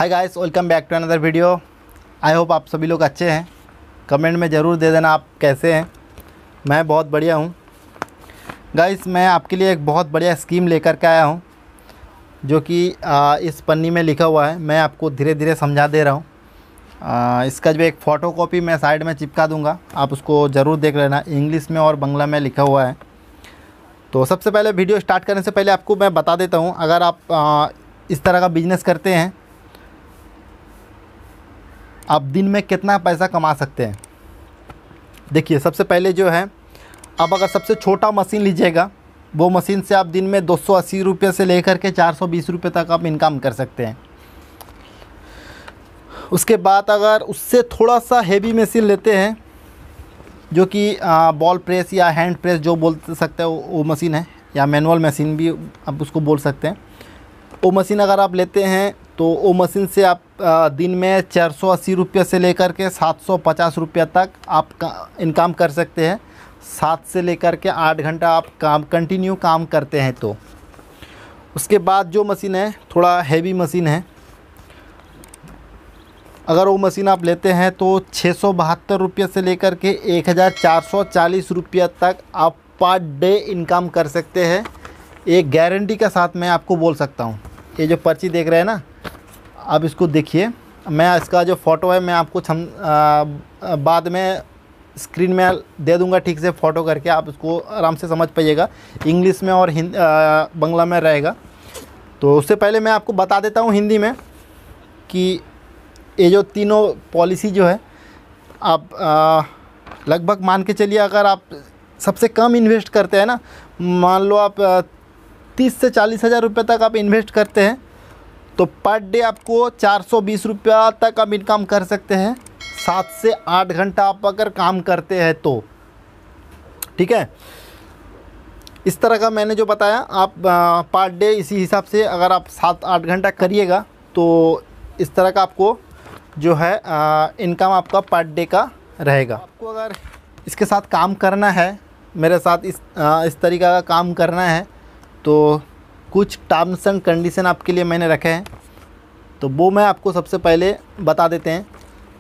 Hi guys, welcome back to another video. I hope आप सभी लोग अच्छे हैं। कमेंट में ज़रूर दे देना आप कैसे हैं। मैं बहुत बढ़िया हूं। गाइस, मैं आपके लिए एक बहुत बढ़िया स्कीम लेकर के आया हूं, जो कि इस पन्नी में लिखा हुआ है। मैं आपको धीरे धीरे समझा दे रहा हूं। इसका जो एक फ़ोटो कॉपी मैं साइड में चिपका दूंगा, आप उसको ज़रूर देख लेना। इंग्लिश में और बांग्ला में लिखा हुआ है। तो सबसे पहले वीडियो स्टार्ट करने से पहले आपको मैं बता देता हूं, अगर आप इस तरह का बिज़नेस करते हैं, आप दिन में कितना पैसा कमा सकते हैं। देखिए, सबसे पहले जो है, आप अगर सबसे छोटा मशीन लीजिएगा, वो मशीन से आप दिन में 280 रुपये से लेकर के 420 रुपये तक आप इनकम कर सकते हैं। उसके बाद अगर उससे थोड़ा सा हेवी मशीन लेते हैं, जो कि बॉल प्रेस या हैंड प्रेस जो बोल सकते हैं वो मशीन है, या मैनुअल मशीन भी आप उसको बोल सकते हैं। वो मशीन अगर आप लेते हैं तो वो मशीन से आप दिन में 480 रुपये से लेकर के 750 रुपये तक आप इनकम कर सकते हैं। 7 से लेकर के 8 घंटा आप कंटिन्यू काम करते हैं तो। उसके बाद जो मशीन है, थोड़ा हैवी मशीन है, अगर वो मशीन आप लेते हैं तो 672 रुपये से लेकर के 1440 रुपये तक आप पर डे इनकम कर सकते हैं। एक गारंटी के साथ मैं आपको बोल सकता हूँ। ये जो पर्ची देख रहे हैं ना, आप इसको देखिए। मैं इसका जो फ़ोटो है मैं आपको बाद में स्क्रीन में दे दूंगा, ठीक से फ़ोटो करके आप इसको आराम से समझ पाइएगा। इंग्लिश में और बांग्ला में रहेगा। तो उससे पहले मैं आपको बता देता हूँ हिंदी में कि ये जो तीनों पॉलिसी जो है, आप लगभग मान के चलिए, अगर आप सबसे कम इन्वेस्ट करते हैं ना, मान लो आप 30 से 40 हज़ार रुपये तक आप इन्वेस्ट करते हैं, तो पर डे आपको 420 रुपया तक आप इनकम कर सकते हैं। 7 से 8 घंटा आप अगर काम करते हैं तो, ठीक है। इस तरह का मैंने जो बताया, आप पर डे इसी हिसाब से अगर आप 7-8 घंटा करिएगा तो इस तरह का आपको जो है इनकम आपका पर डे का रहेगा। आपको अगर इसके साथ काम करना है, मेरे साथ इस तरीक़े का काम करना है, तो कुछ टर्म्स एंड कंडीशन आपके लिए मैंने रखे हैं। तो वो मैं आपको सबसे पहले बता देते हैं,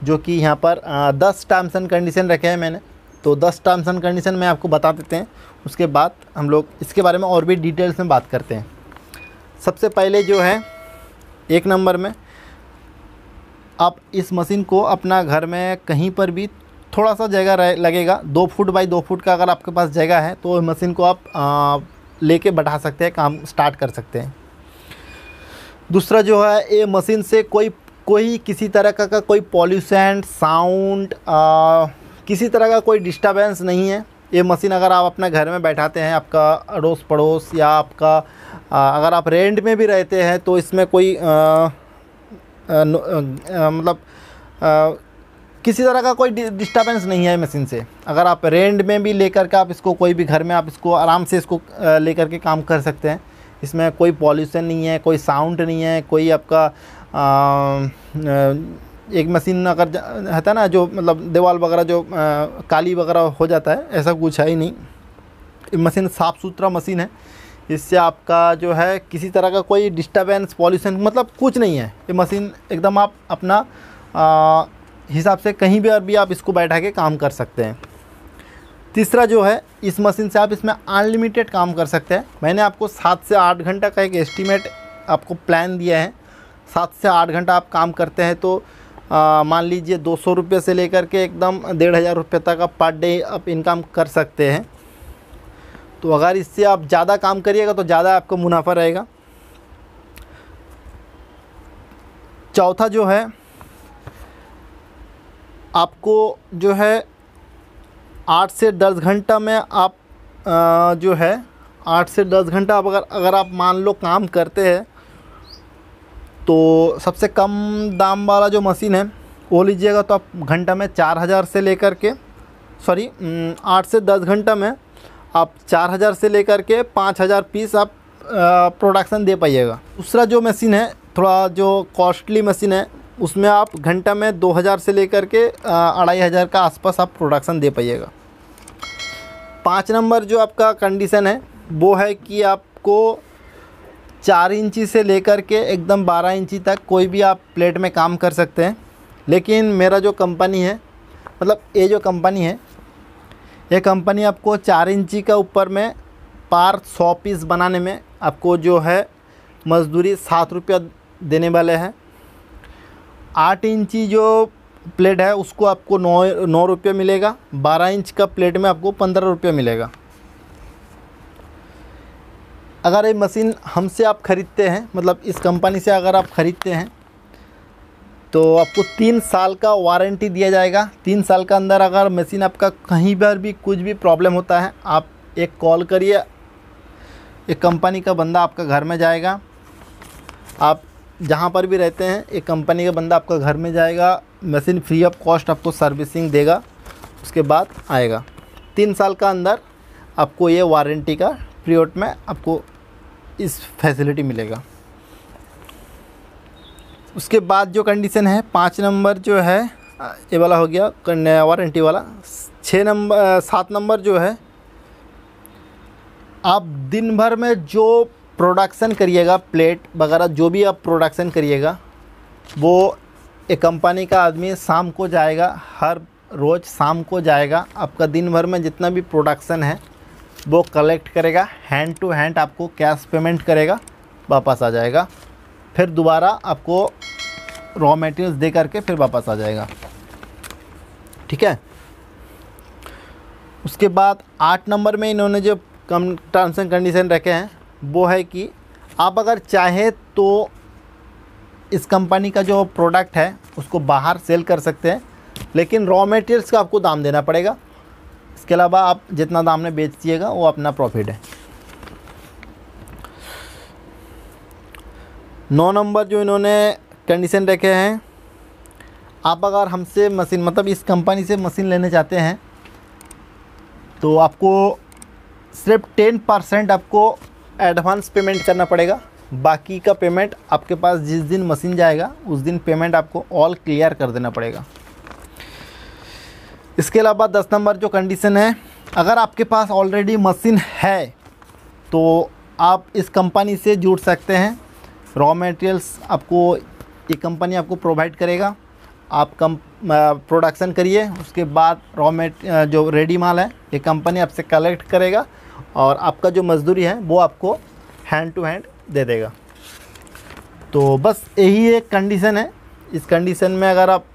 जो कि यहाँ पर 10 टर्म्स एंड कंडीशन रखे हैं मैंने। तो 10 टर्म्स एंड कंडीशन मैं आपको बता देते हैं। उसके बाद हम लोग इसके बारे में और भी डिटेल्स में बात करते हैं। सबसे पहले जो है, 1 नंबर में, आप इस मशीन को अपना घर में कहीं पर भी थोड़ा सा जगह लगेगा, 2 फुट बाई 2 फुट का अगर आपके पास जगह है, तो मशीन को आप लेके बैठा सकते हैं, काम स्टार्ट कर सकते हैं। दूसरा जो है, ये मशीन से कोई किसी तरह का कोई पॉल्यूशन, साउंड, किसी तरह का कोई डिस्टर्बेंस नहीं है। ये मशीन अगर आप अपने घर में बैठाते हैं, आपका अड़ोस पड़ोस या आपका अगर आप रेंट में भी रहते हैं, तो इसमें कोई मतलब किसी तरह का कोई डिस्टर्बेंस नहीं है मशीन से। अगर आप रेंट में भी लेकर के आप इसको कोई भी घर में आप इसको आराम से इसको लेकर के काम कर सकते हैं। इसमें कोई पॉल्यूशन नहीं है, कोई साउंड नहीं है, कोई आपका एक मशीन अगर रहता है ना, जो मतलब दीवार वगैरह जो काली वगैरह हो जाता है, ऐसा कुछ है ही नहीं। मशीन साफ़ सुथरा मशीन है। इससे आपका जो है किसी तरह का कोई डिस्टर्बेंस, पॉल्यूशन मतलब कुछ नहीं है। ये मशीन एकदम आप अपना हिसाब से कहीं भी आप इसको बैठा के काम कर सकते हैं। तीसरा जो है, इस मशीन से आप इसमें अनलिमिटेड काम कर सकते हैं। मैंने आपको 7 से 8 घंटा का एक एस्टीमेट आपको प्लान दिया है। 7 से 8 घंटा आप काम करते हैं तो मान लीजिए 200 रुपये से लेकर के एकदम 1500 रुपये तक आप पर डे आप इनकम कर सकते हैं। तो अगर इससे आप ज़्यादा काम करिएगा तो ज़्यादा आपको मुनाफा रहेगा। चौथा जो है, आपको जो है 8 से 10 घंटा में आप जो है 8 से 10 घंटा आप अगर आप मान लो काम करते हैं, तो सबसे कम दाम वाला जो मशीन है वो लीजिएगा, तो आप घंटा में 4000 से लेकर के 8 से 10 घंटा में आप 4000 से लेकर के 5000 पीस आप प्रोडक्शन दे पाइएगा। दूसरा जो मशीन है, थोड़ा जो कॉस्टली मशीन है, उसमें आप घंटा में 2000 से लेकर के 2500 का आसपास आप प्रोडक्शन दे पाइएगा। 5 नंबर जो आपका कंडीशन है वो है कि आपको 4 इंची से लेकर के एकदम 12 इंची तक कोई भी आप प्लेट में काम कर सकते हैं। लेकिन मेरा जो कंपनी है, मतलब ये जो कंपनी है, ये कंपनी आपको 4 इंची का ऊपर में पार 100 पीस बनाने में आपको जो है मजदूरी 7 रुपया देने वाले हैं। 8 इंची जो प्लेट है उसको आपको 9 रुपये मिलेगा। 12 इंच का प्लेट में आपको 15 रुपये मिलेगा। अगर ये मशीन हमसे आप ख़रीदते हैं, मतलब इस कंपनी से अगर आप ख़रीदते हैं, तो आपको 3 साल का वारंटी दिया जाएगा। 3 साल का अंदर अगर मशीन आपका कहीं पर भी कुछ भी प्रॉब्लम होता है, आप एक कॉल करिए, एक कंपनी का बंदा आपका घर में जाएगा। आप जहाँ पर भी रहते हैं, एक कंपनी का बंदा आपका घर में जाएगा, मशीन फ्री ऑफ कॉस्ट आपको सर्विसिंग देगा, उसके बाद आएगा। 3 साल का अंदर आपको ये वारंटी का पीरियड में आपको इस फैसिलिटी मिलेगा। उसके बाद जो कंडीशन है, 5 नंबर जो है ये वाला हो गया वारंटी वाला। 7 नंबर जो है, आप दिन भर में जो प्रोडक्शन करिएगा, प्लेट वगैरह जो भी आप प्रोडक्शन करिएगा, वो एक कंपनी का आदमी शाम को जाएगा, हर रोज़ शाम को जाएगा, आपका दिन भर में जितना भी प्रोडक्शन है वो कलेक्ट करेगा, हैंड टू हैंड आपको कैश पेमेंट करेगा, वापस आ जाएगा। फिर दोबारा आपको रॉ मटेरियल्स दे करके फिर वापस आ जाएगा। ठीक है। उसके बाद 8 नंबर में इन्होंने जो कम टर्म्स एंड कंडीशन रखे हैं वो है कि आप अगर चाहें तो इस कंपनी का जो प्रोडक्ट है उसको बाहर सेल कर सकते हैं, लेकिन रॉ मटेरियल्स का आपको दाम देना पड़ेगा। इसके अलावा आप जितना दाम में बेचिएगा वो अपना प्रॉफिट है। 9 नंबर जो इन्होंने कंडीशन रखे हैं, आप अगर हमसे मशीन, मतलब इस कंपनी से मशीन लेने चाहते हैं, तो आपको सिर्फ 10% आपको एडवांस पेमेंट करना पड़ेगा। बाकी का पेमेंट आपके पास जिस दिन मशीन जाएगा उस दिन पेमेंट आपको ऑल क्लियर कर देना पड़ेगा। इसके अलावा 10 नंबर जो कंडीशन है, अगर आपके पास ऑलरेडी मशीन है तो आप इस कंपनी से जुड़ सकते हैं। रॉ मटेरियल्स आपको ये कंपनी आपको प्रोवाइड करेगा। आप प्रोडक्शन करिए, उसके बाद जो रेडी माल है ये कंपनी आपसे कलेक्ट करेगा और आपका जो मजदूरी है वो आपको हैंड टू हैंड दे देगा। तो बस यही एक कंडीशन है। इस कंडीशन में अगर आप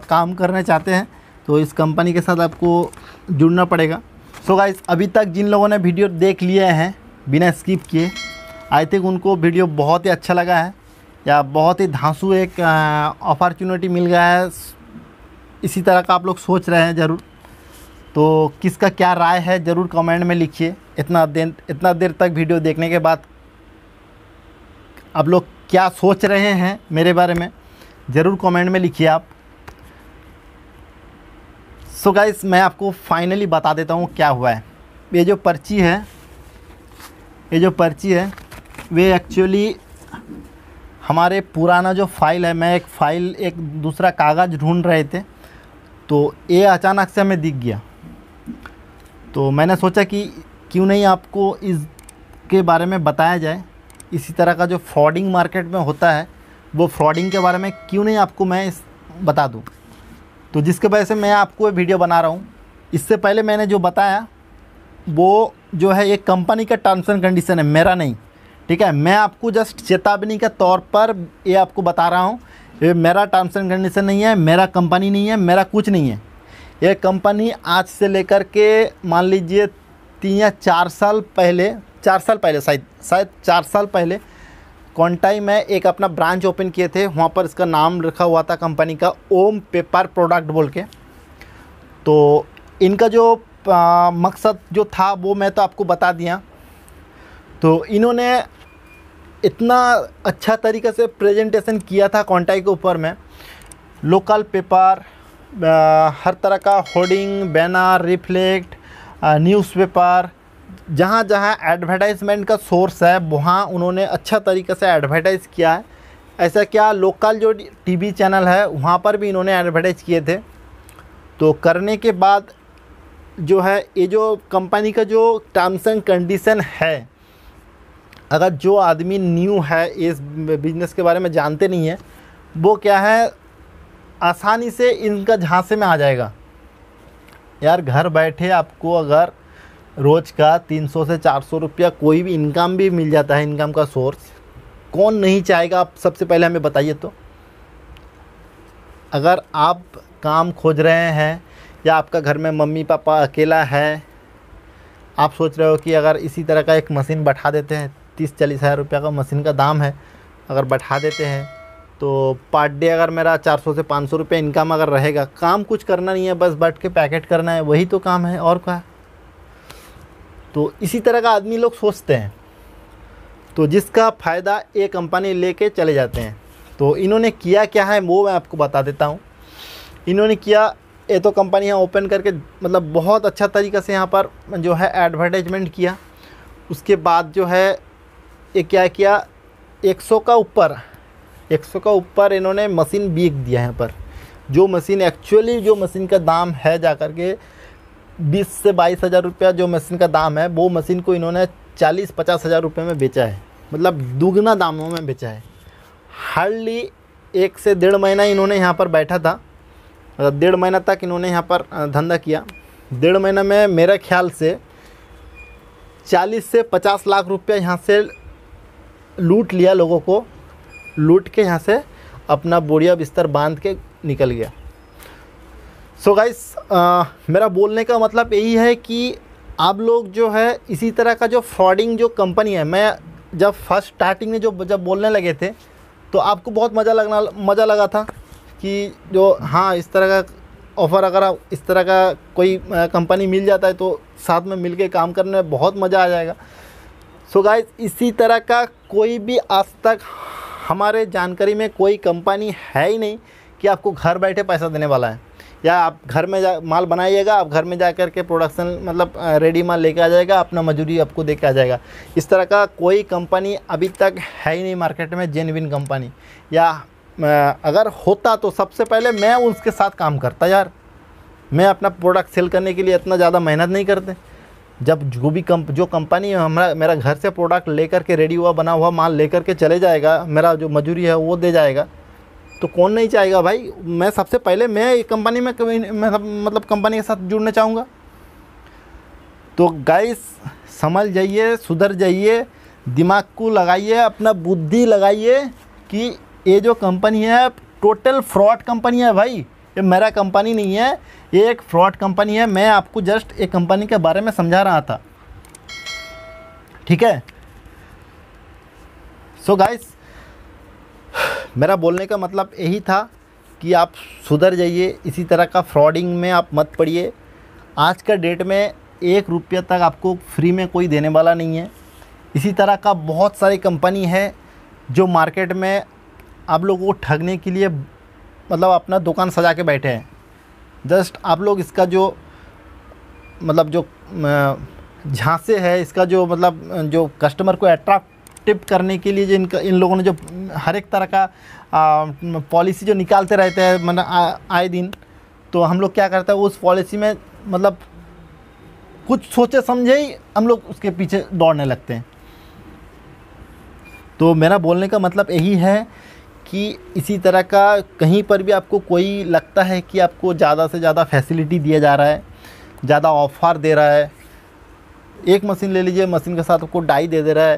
काम करना चाहते हैं तो इस कंपनी के साथ आपको जुड़ना पड़ेगा। सो गाइस, अभी तक जिन लोगों ने वीडियो देख लिए हैं बिना स्किप किए, आई थिंक उनको वीडियो बहुत ही अच्छा लगा है या बहुत ही धांसू एक अपॉर्चुनिटी मिल गया है। इसी तरह का आप लोग सोच रहे हैं ज़रूर, तो किसका क्या राय है ज़रूर कमेंट में लिखिए। इतना देर तक वीडियो देखने के बाद आप लोग क्या सोच रहे हैं मेरे बारे में ज़रूर कमेंट में लिखिए आप। सो गाइस, मैं आपको फाइनली बता देता हूँ क्या हुआ है। ये जो पर्ची है वे एक्चुअली हमारे पुराना जो फाइल है, मैं एक दूसरा कागज़ ढूंढ रहे थे, तो ये अचानक से हमें दिख गया। तो मैंने सोचा कि क्यों नहीं आपको इसके बारे में बताया जाए। इसी तरह का जो फ्रॉडिंग मार्केट में होता है, वो फ्रॉडिंग के बारे में क्यों नहीं आपको मैं बता दूं। तो जिसके वजह से मैं आपको ये वीडियो बना रहा हूँ। इससे पहले मैंने जो बताया वो जो है एक कंपनी का टर्म्स एंड कंडीशन है, मेरा नहीं। ठीक है, मैं आपको जस्ट चेतावनी के तौर पर ये आपको बता रहा हूँ। ये मेरा टर्म्स एंड कंडीशन नहीं है, मेरा कंपनी नहीं है, मेरा कुछ नहीं है। ये कंपनी आज से लेकर के मान लीजिए 3 या 4 साल पहले, शायद 4 साल पहले कोंटाई में एक अपना ब्रांच ओपन किए थे। वहाँ पर इसका नाम रखा हुआ था कंपनी का ओम पेपर प्रोडक्ट बोल के। तो इनका जो मकसद जो था वो मैं तो आपको बता दिया। तो इन्होंने इतना अच्छा तरीक़े से प्रेजेंटेशन किया था कोंटाई के ऊपर में, लोकल पेपर, हर तरह का होर्डिंग, बैनर, रिफ्लेक्ट, न्यूज़पेपर, जहाँ जहाँ एडवर्टाइजमेंट का सोर्स है वहाँ उन्होंने अच्छा तरीक़े से एडवर्टाइज़ किया है। ऐसा क्या, लोकल जो टीवी चैनल है वहाँ पर भी इन्होंने एडवर्टाइज़ किए थे। तो करने के बाद जो है ये जो कंपनी का जो टर्म्स एंड कंडीशन है, अगर जो आदमी न्यू है, इस बिज़नेस के बारे में जानते नहीं है, वो क्या है आसानी से इनका झांसे में आ जाएगा। यार घर बैठे आपको अगर रोज़ का 300 से 400 रुपया कोई भी इनकम भी मिल जाता है, इनकम का सोर्स, कौन नहीं चाहेगा? आप सबसे पहले हमें बताइए तो। अगर आप काम खोज रहे हैं या आपका घर में मम्मी पापा अकेला है, आप सोच रहे हो कि अगर इसी तरह का एक मशीन बैठा देते हैं, 30-40 हज़ार रुपये का मशीन का दाम है, अगर बैठा देते हैं तो पर डे अगर मेरा 400 से 500 रुपये इनकम अगर रहेगा, काम कुछ करना नहीं है, बस बैठ के पैकेट करना है, वही तो काम है और क्या। तो इसी तरह का आदमी लोग सोचते हैं, तो जिसका फ़ायदा एक कंपनी लेके चले जाते हैं। तो इन्होंने किया क्या है वो मैं आपको बता देता हूँ। इन्होंने किया, ये तो कंपनी यहाँ ओपन करके मतलब बहुत अच्छा तरीक़े से यहाँ पर जो है एडवर्टाइजमेंट किया। उसके बाद जो है ये क्या किया, 100 का ऊपर इन्होंने मशीन बिक दिया यहाँ पर। जो मशीन एक्चुअली जो मशीन का दाम है जा कर के 20 से 22 हज़ार रुपया जो मशीन का दाम है, वो मशीन को इन्होंने 40-50 हज़ार रुपये में बेचा है, मतलब दुगना दामों में बेचा है। हार्डली 1 से 1.5 महीना इन्होंने यहाँ पर बैठा था, 1.5 महीना तक इन्होंने यहाँ पर धंधा किया। 1.5 महीना में मेरे ख्याल से 40 से 50 लाख रुपया यहाँ से लूट लिया, लोगों को लूट के यहाँ से अपना बोरिया बिस्तर बांध के निकल गया। सो गाइस, मेरा बोलने का मतलब यही है कि आप लोग जो है इसी तरह का जो फ्रॉडिंग जो कंपनी है, मैं जब फर्स्ट स्टार्टिंग में जब बोलने लगे थे तो आपको बहुत मज़ा लगा था कि जो हाँ इस तरह का ऑफ़र, अगर इस तरह का कोई कंपनी मिल जाता है तो साथ में मिल के काम करने में बहुत मज़ा आ जाएगा। सो गाइस, इसी तरह का कोई भी आज तक हमारे जानकारी में कोई कंपनी है ही नहीं कि आपको घर बैठे पैसा देने वाला है, या आप घर में माल बनाइएगा, आप घर में जा कर के प्रोडक्शन मतलब रेडी माल लेके आ जाएगा, अपना मजदूरी आपको दे के आ जाएगा। इस तरह का कोई कंपनी अभी तक है ही नहीं मार्केट में, जेन्युइन कंपनी। या अगर होता तो सबसे पहले मैं उसके साथ काम करता। यार मैं अपना प्रोडक्ट सेल करने के लिए इतना ज़्यादा मेहनत नहीं करते। जब जो भी जो कंपनी मेरा घर से प्रोडक्ट लेकर के रेडी हुआ बना हुआ माल लेकर के चले जाएगा, मेरा जो मजदूरी है वो दे जाएगा, तो कौन नहीं चाहेगा भाई। मैं सबसे पहले मैं कंपनी में मतलब कंपनी के साथ जुड़ना चाहूँगा। तो गाइस समझ जाइए, सुधर जाइए, दिमाग को लगाइए, अपना बुद्धि लगाइए कि ये जो कंपनी है टोटल फ्रॉड कंपनी है भाई। ये मेरा कंपनी नहीं है, ये एक फ्रॉड कंपनी है। मैं आपको जस्ट एक कंपनी के बारे में समझा रहा था, ठीक है। सो गाइस, मेरा बोलने का मतलब यही था कि आप सुधर जाइए, इसी तरह का फ्रॉडिंग में आप मत पड़िए। आज का डेट में 1 रुपया तक आपको फ्री में कोई देने वाला नहीं है। इसी तरह का बहुत सारी कंपनी है जो मार्केट में आप लोगों को ठगने के लिए मतलब अपना दुकान सजा के बैठे हैं। जस्ट आप लोग इसका जो मतलब जो झांसे है, इसका जो मतलब जो कस्टमर को अट्रैक्टिव करने के लिए जो इन लोगों ने जो हर एक तरह का पॉलिसी जो निकालते रहते हैं मतलब आए दिन, तो हम लोग क्या करते हैं उस पॉलिसी में मतलब कुछ सोचे समझे ही हम लोग उसके पीछे दौड़ने लगते हैं। तो मेरा बोलने का मतलब यही है कि इसी तरह का कहीं पर भी आपको कोई लगता है कि आपको ज़्यादा से ज़्यादा फैसिलिटी दिया जा रहा है, ज़्यादा ऑफ़र दे रहा है, एक मशीन ले लीजिए, मशीन के साथ आपको डाई दे रहा है,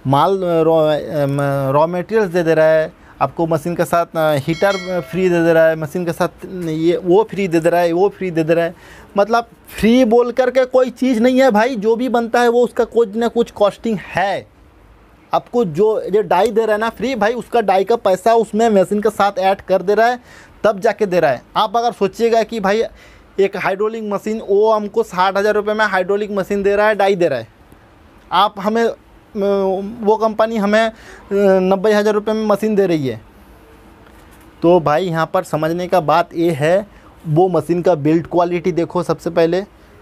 माल रॉ मटेरियल्स दे रहा है, आपको मशीन के साथ हीटर फ्री दे रहा है, मशीन के साथ ये वो फ्री दे रहा है, वो फ्री दे रहा है। मतलब फ्री बोल करके कोई चीज़ नहीं है भाई, जो भी बनता है वो उसका कुछ ना कुछ कॉस्टिंग है। आपको जो डाई दे रहा है ना फ्री, भाई उसका डाई का पैसा उसमें मशीन के साथ ऐड कर दे रहा है, तब जाके दे रहा है। आप अगर सोचिएगा कि भाई एक हाइड्रोलिक मशीन वो हमको 60,000 रुपये में हाइड्रोलिक मशीन दे रहा है, डाई दे रहा है, आप हमें वो कंपनी हमें 90,000 रुपये में मशीन दे रही है, तो भाई यहाँ पर समझने का बात ये है, वो मशीन का बिल्ड क्वालिटी देखो। सबसे पहले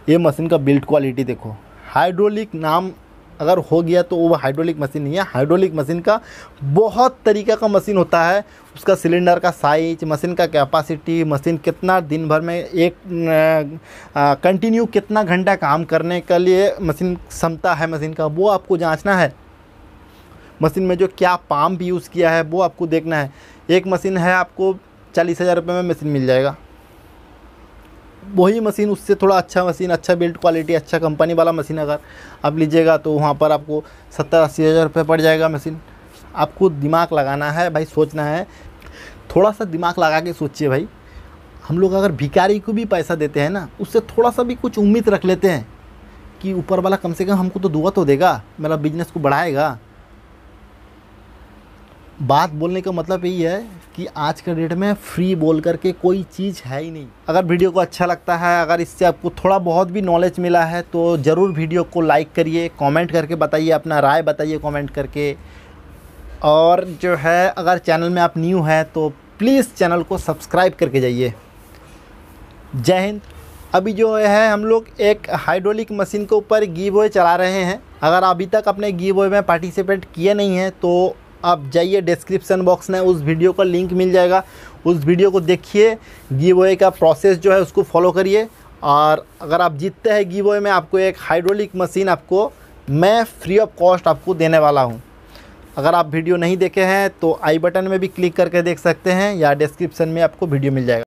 ये मशीन का बिल्ड क्वालिटी देखो। हाइड्रोलिक नाम अगर हो गया तो वो हाइड्रोलिक मशीन नहीं है। हाइड्रोलिक मशीन का बहुत तरीक़ा का मशीन होता है, उसका सिलेंडर का साइज, मशीन का कैपेसिटी, मशीन कितना दिन भर में एक कंटिन्यू कितना घंटा काम करने के लिए मशीन क्षमता है मशीन का, वो आपको जांचना है। मशीन में जो क्या पंप यूज़ किया है वो आपको देखना है। एक मशीन है आपको 40,000 रुपये में मशीन मिल जाएगा। वही मशीन उससे थोड़ा अच्छा मशीन, अच्छा बिल्ड क्वालिटी, अच्छा कंपनी वाला मशीन अगर आप लीजिएगा तो वहाँ पर आपको 70-80 हज़ार रुपये पड़ जाएगा मशीन। आपको दिमाग लगाना है भाई, सोचना है, थोड़ा सा दिमाग लगा के सोचिए भाई। हम लोग अगर भिखारी को भी पैसा देते हैं ना, उससे थोड़ा सा भी कुछ उम्मीद रख लेते हैं कि ऊपर वाला कम से कम हमको तो दुआ तो देगा, मेरा बिजनेस को बढ़ाएगा। बात बोलने का मतलब यही है कि आज के डेट में फ्री बोल करके कोई चीज़ है ही नहीं। अगर वीडियो को अच्छा लगता है, अगर इससे आपको थोड़ा बहुत भी नॉलेज मिला है तो ज़रूर वीडियो को लाइक करिए, कमेंट करके बताइए, अपना राय बताइए कमेंट करके। और जो है अगर चैनल में आप न्यू हैं तो प्लीज़ चैनल को सब्सक्राइब करके जाइए। जय हिंद। अभी जो है हम लोग एक हाइड्रोलिक मशीन के ऊपर गिव अवे चला रहे हैं। अगर अभी तक अपने गिव अवे में पार्टिसिपेट किए नहीं हैं तो आप जाइए, डिस्क्रिप्शन बॉक्स में उस वीडियो का लिंक मिल जाएगा, उस वीडियो को देखिए, गिव अवे का प्रोसेस जो है उसको फॉलो करिए। और अगर आप जीतते हैं गिव अवे में, आपको एक हाइड्रोलिक मशीन आपको मैं फ्री ऑफ कॉस्ट आपको देने वाला हूँ। अगर आप वीडियो नहीं देखे हैं तो आई बटन में भी क्लिक करके देख सकते हैं या डिस्क्रिप्शन में आपको वीडियो मिल जाएगा।